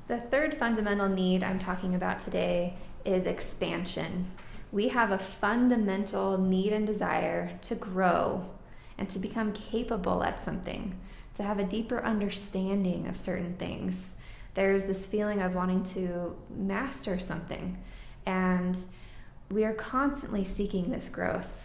The third fundamental need I'm talking about today is expansion. We have a fundamental need and desire to grow and to become capable at something, to have a deeper understanding of certain things. There's this feeling of wanting to master something, and we are constantly seeking this growth.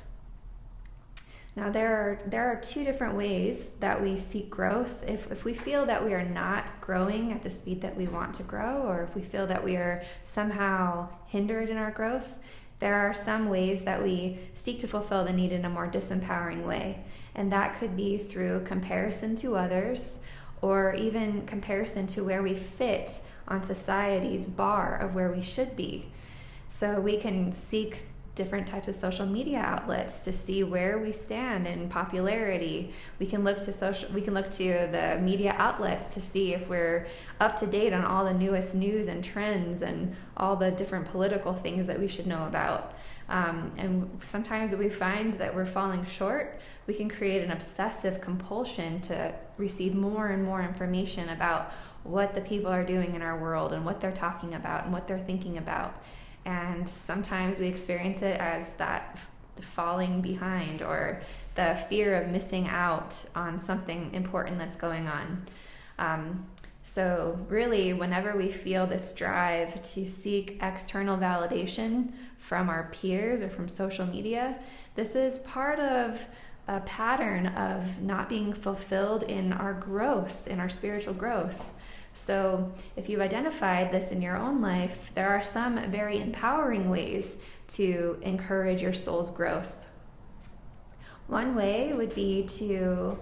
Now, there are two different ways that we seek growth. If we feel that we are not growing at the speed that we want to grow, or if we feel that we are somehow hindered in our growth, there are some ways that we seek to fulfill the need in a more disempowering way. And that could be through comparison to others, or even comparison to where we fit on society's bar of where we should be. So we can seek different types of social media outlets to see where we stand in popularity. We can look to the media outlets to see if we're up to date on all the newest news and trends and all the different political things that we should know about. And sometimes we find that we're falling short. We can create an obsessive compulsion to receive more and more information about what the people are doing in our world and what they're talking about and what they're thinking about. And sometimes we experience it as that falling behind or the fear of missing out on something important that's going on. So really, whenever we feel this drive to seek external validation from our peers or from social media, this is part of a pattern of not being fulfilled in our growth, in our spiritual growth. So if you've identified this in your own life, there are some very empowering ways to encourage your soul's growth. One way would be to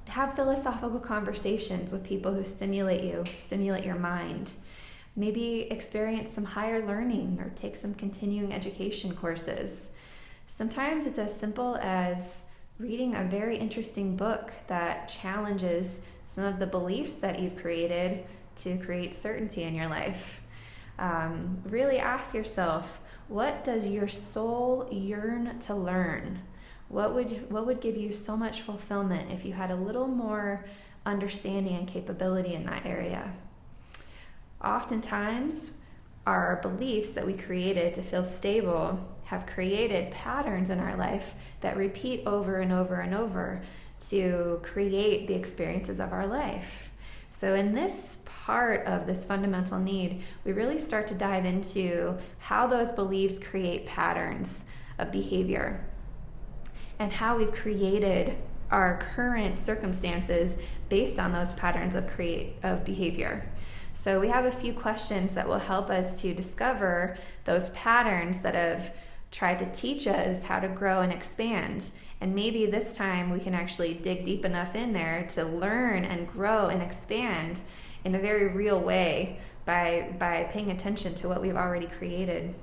have philosophical conversations with people who stimulate your mind. Maybe experience some higher learning or take some continuing education courses. Sometimes it's as simple as reading a very interesting book that challenges some of the beliefs that you've created to create certainty in your life. Really ask yourself, what does your soul yearn to learn? What would give you so much fulfillment if you had a little more understanding and capability in that area? Oftentimes, our beliefs that we created to feel stable have created patterns in our life that repeat over and over and over to create the experiences of our life. So in this part of this fundamental need, we really start to dive into how those beliefs create patterns of behavior and how we've created our current circumstances based on those patterns of behavior. So we have a few questions that will help us to discover those patterns that have tried to teach us how to grow and expand. And maybe this time we can actually dig deep enough in there to learn and grow and expand in a very real way by paying attention to what we've already created.